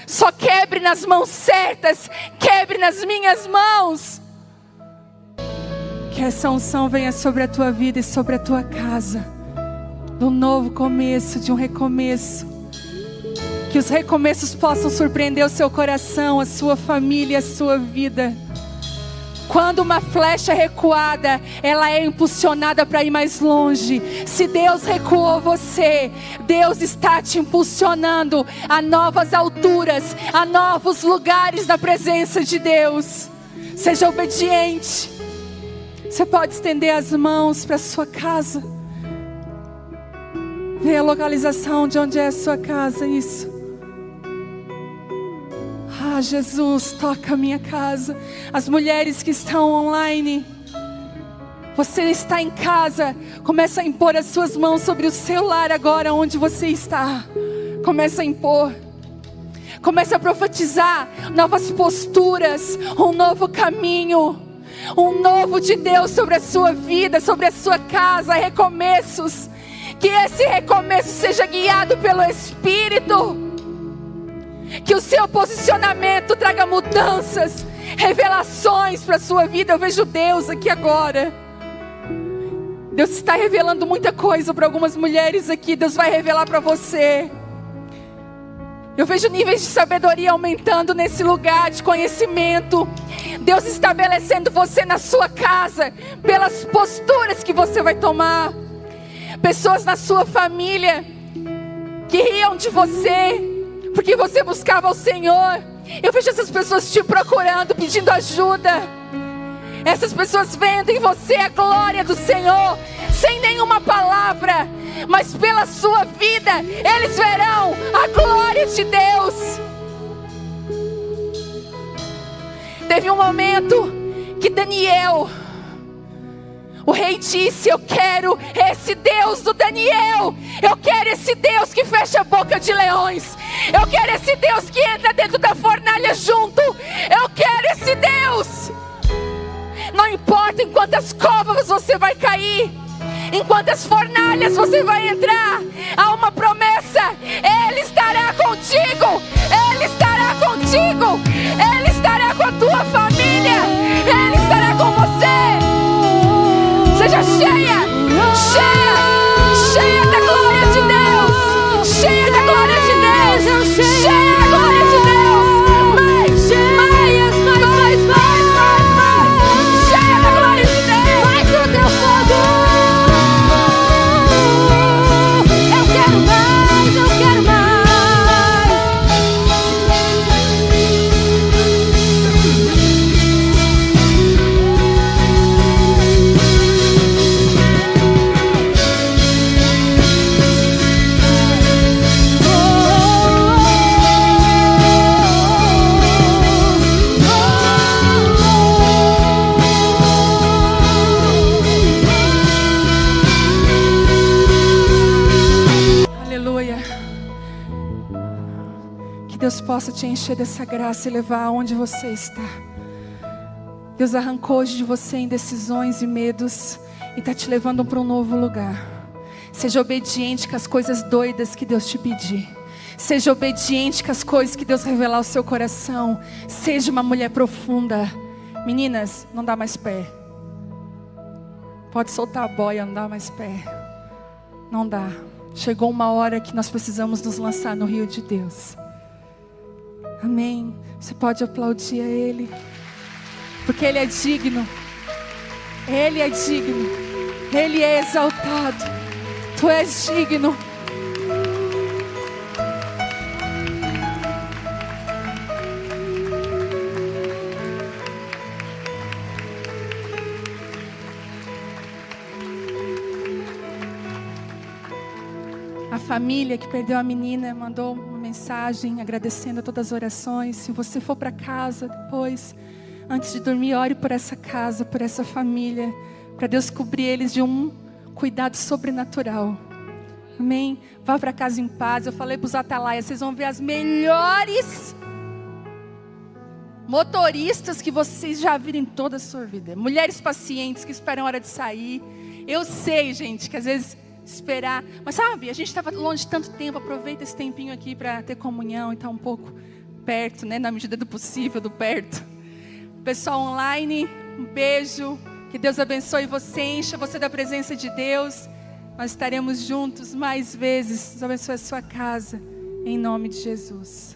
Só quebre nas mãos certas, quebre nas minhas mãos. Que essa unção venha sobre a tua vida e sobre a tua casa. De um novo começo, de um recomeço. Que os recomeços possam surpreender o seu coração, a sua família, a sua vida. Quando uma flecha é recuada, ela é impulsionada para ir mais longe. Se Deus recuou você, Deus está te impulsionando a novas alturas, a novos lugares da presença de Deus. Seja obediente. Você pode estender as mãos para a sua casa. Vê a localização de onde é a sua casa, isso. Ah, Jesus, toca a minha casa. As mulheres que estão online, você está em casa, começa a impor as suas mãos sobre o seu lar agora, onde você está. Começa a impor. Começa a profetizar novas posturas, um novo caminho, um novo de Deus sobre a sua vida, sobre a sua casa, recomeços. Que esse recomeço seja guiado pelo Espírito. Que o seu posicionamento traga mudanças, revelações para a sua vida. Eu vejo Deus aqui agora. Deus está revelando muita coisa para algumas mulheres aqui. Deus vai revelar para você. Eu vejo níveis de sabedoria aumentando nesse lugar de conhecimento. Deus estabelecendo você na sua casa, pelas posturas que você vai tomar. Pessoas na sua família que riam de você porque você buscava o Senhor. Eu vejo essas pessoas te procurando, pedindo ajuda. Essas pessoas vendo em você a glória do Senhor, sem nenhuma palavra, mas pela sua vida, eles verão a glória de Deus. Teve um momento que Daniel, o rei disse: eu quero esse Deus do Daniel. Eu quero esse Deus que fecha a boca de leões. Eu quero esse Deus que entra dentro da fornalha junto. Eu quero esse Deus. Não importa em quantas covas você vai cair, em quantas fornalhas você vai entrar, há uma promessa: Ele estará contigo. Ele estará contigo. Ele estará com a tua família. Ele estará com você. Seja cheia, cheia, cheia da glória de Deus, cheia da glória de Deus, cheia da glória de Deus. Mais, cheia da glória de Deus. Mais o teu fogo. Eu quero mais, eu quero mais. Deus possa te encher dessa graça e levar aonde você está. Deus arrancou hoje de você indecisões e medos e está te levando para um novo lugar. Seja obediente com as coisas doidas que Deus te pedir. Seja obediente com as coisas que Deus revelar ao seu coração. Seja uma mulher profunda. Meninas, não dá mais pé. Pode soltar a boia, não dá mais pé. Não dá. Chegou uma hora que nós precisamos nos lançar no rio de Deus. Amém. Você pode aplaudir a Ele, porque Ele é digno. Ele é digno. Ele é exaltado. Tu és digno. A família que perdeu a menina mandou uma mensagem agradecendo a todas as orações. Se você for para casa depois, antes de dormir, ore por essa casa, por essa família, para Deus cobrir eles de um cuidado sobrenatural. Amém? Vá para casa em paz. Eu falei para os atalaias, vocês vão ver as melhores motoristas que vocês já viram em toda a sua vida. Mulheres pacientes que esperam a hora de sair. Eu sei, gente, que às vezes esperar, mas sabe, a gente estava longe tanto tempo. Aproveita esse tempinho aqui para ter comunhão e estar um pouco perto, né, na medida do possível, do perto. Pessoal online, um beijo, que Deus abençoe você, encha você da presença de Deus. Nós estaremos juntos mais vezes. Deus abençoe a sua casa, em nome de Jesus.